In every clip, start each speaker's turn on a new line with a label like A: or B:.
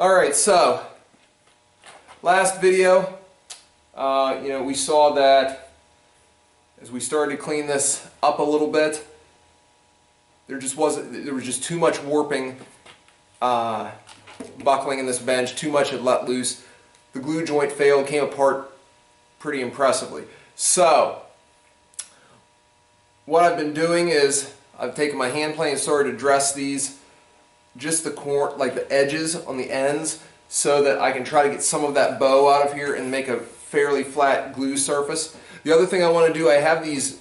A: Alright, so last video, we saw that as we started to clean this up a little bit, there was just too much warping, buckling in this bench, too much had let loose. The glue joint failed, came apart pretty impressively. So what I've been doing is I've taken my hand plane and started to dress these, just the edges on the ends, so that I can try to get some of that bow out of here and make a fairly flat glue surface. The other thing I want to do, I have these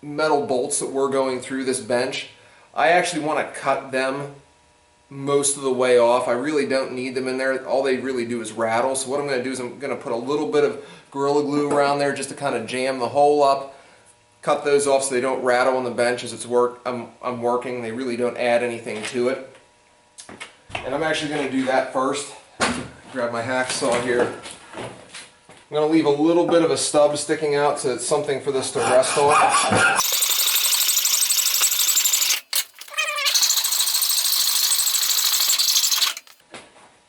A: metal bolts that we're going through this bench. I actually want to cut them most of the way off. I really don't need them in there. All they really do is rattle. So what I'm going to do is I'm going to put a little bit of Gorilla Glue around there just to kind of jam the hole up. Cut those off so they don't rattle on the bench as I'm working. They really don't add anything to it. And I'm actually going to do that first. Grab my hacksaw here. I'm going to leave a little bit of a stub sticking out so it's something for this to rest on.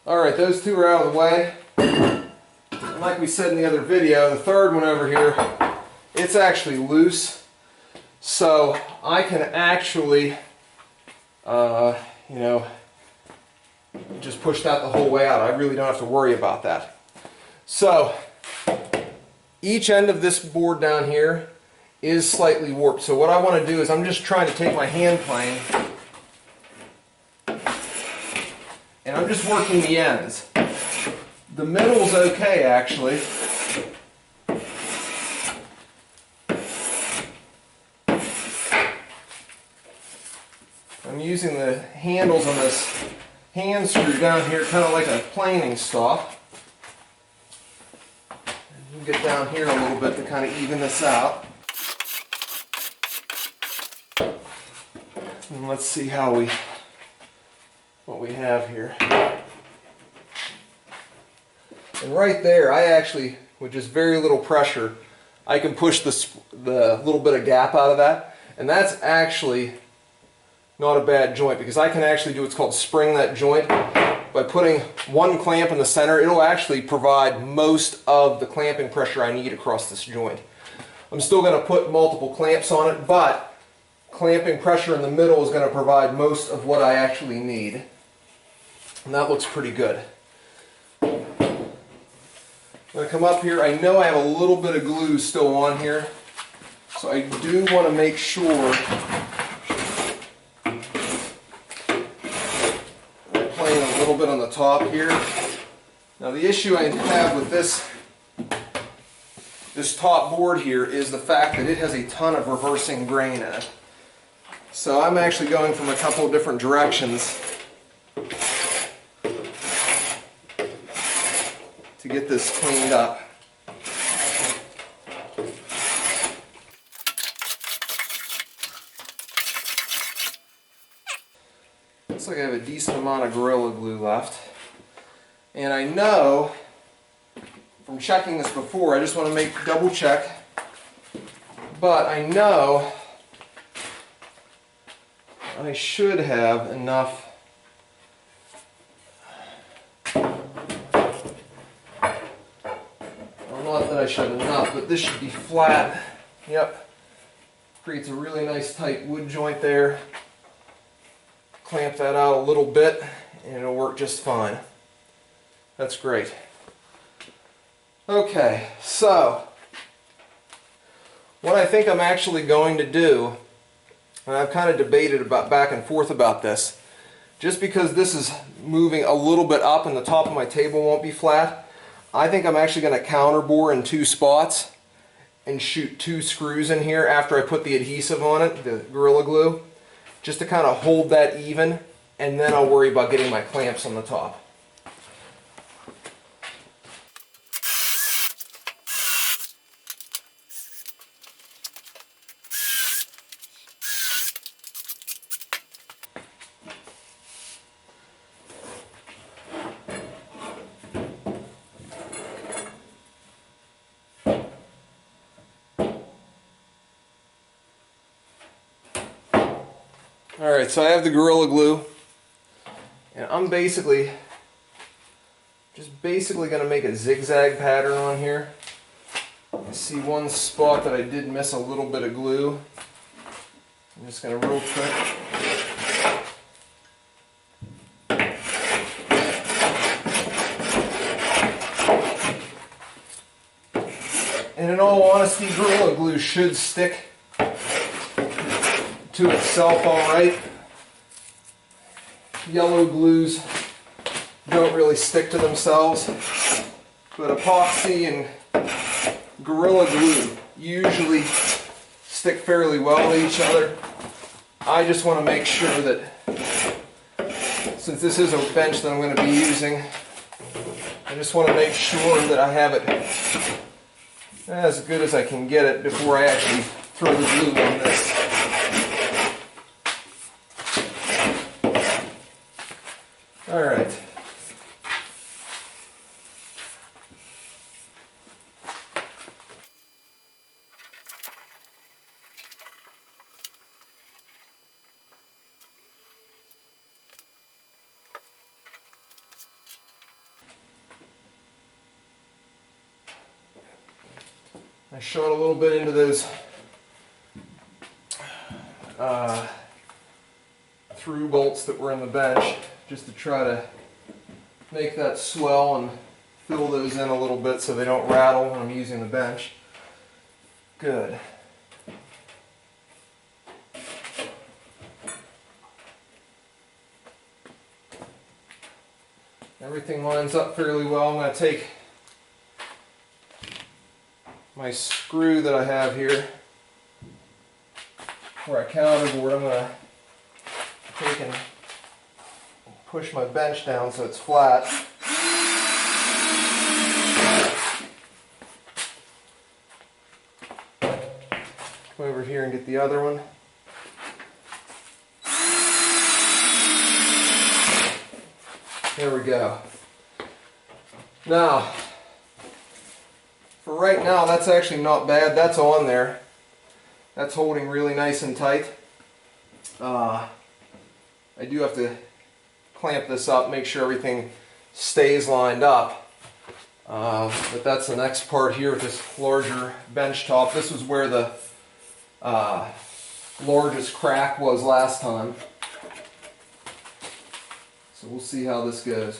A: Alright, those two are out of the way. And like we said in the other video, the third one over here, it's actually loose. So I can actually, just push that the whole way out. I really don't have to worry about that. So each end of this board down here is slightly warped. So what I want to do is I'm just trying to take my hand plane and I'm just working the ends. The middle's okay actually. I'm using the handles on this hand screw down here kind of like a planing stop. And get down here a little bit to kind of even this out. And let's see what we have here. And right there, I actually, with just very little pressure, I can push the little bit of gap out of that. And that's actually not a bad joint, because I can actually do what's called spring that joint. By putting one clamp in the center, it'll actually provide most of the clamping pressure I need across this joint. I'm still going to put multiple clamps on it, but clamping pressure in the middle is going to provide most of what I actually need. And that looks pretty good. I'm going to come up here. I know I have a little bit of glue still on here, so I do want to make sure a little bit on the top here. Now the issue I have with this top board here is the fact that it has a ton of reversing grain in it. So I'm actually going from a couple of different directions to get this cleaned up. Looks like I have a decent amount of Gorilla Glue left. And I know from checking this before, I just want to double check, but I know I should have enough. Well, not that I should have enough, but this should be flat. Yep. Creates a really nice tight wood joint there. Clamp that out a little bit and it'll work just fine. That's great. Okay, so what I think I'm actually going to do, and I've kind of debated about back and forth about this, just because this is moving a little bit up and the top of my table won't be flat, I think I'm actually going to counterbore in two spots and shoot two screws in here after I put the adhesive on it, the Gorilla Glue, just to kind of hold that even, and then I'll worry about getting my clamps on the top. Alright, so I have the Gorilla Glue, and I'm basically Just basically going to make a zigzag pattern on here. I see one spot that I did miss a little bit of glue. I'm just going to real quick. And in all honesty, Gorilla Glue should stick to itself all right. Yellow glues don't really stick to themselves, but epoxy and Gorilla Glue usually stick fairly well to each other. I just want to make sure that, since this is a bench that I'm going to be using, I just want to make sure that I have it as good as I can get it before I actually throw the glue on this. All right. I shot a little bit into those through bolts that were in the bench just to try to make that swell and fill those in a little bit so they don't rattle when I'm using the bench. Good. Everything lines up fairly well. I'm going to take my screw that I have here for a counterboard. I'm going to take and push my bench down so it's flat. Come over here and get the other one. There we go. Now, for right now, that's actually not bad. That's on there. That's holding really nice and tight. I do have to clamp this up, make sure everything stays lined up. But that's the next part here with this larger bench top. This was where the largest crack was last time. So we'll see how this goes.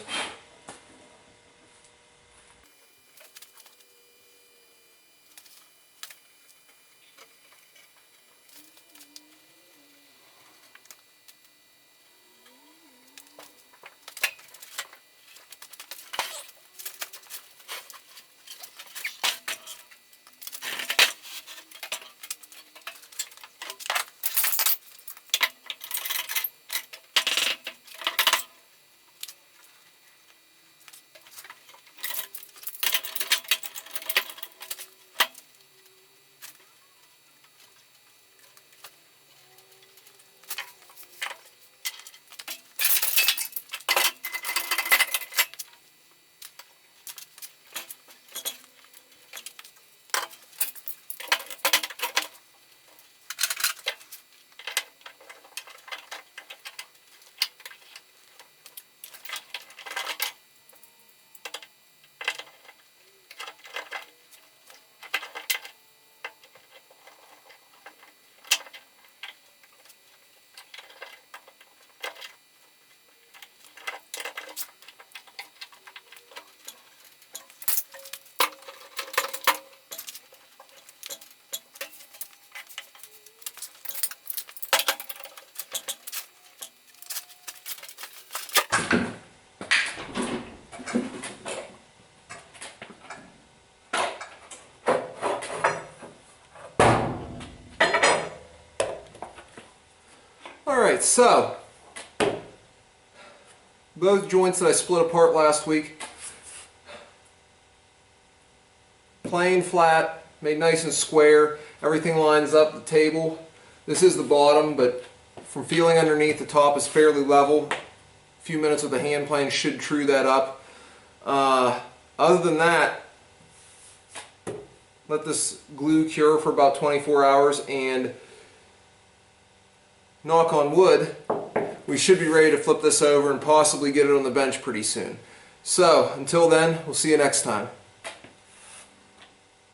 A: Alright, so both joints that I split apart last week, plain flat, made nice and square, everything lines up, the table. This is the bottom, but from feeling underneath, the top is fairly level. A few minutes with the hand plane should true that up. Other than that, let this glue cure for about 24 hours and knock on wood, we should be ready to flip this over and possibly get it on the bench pretty soon. So until then, we'll see you next time.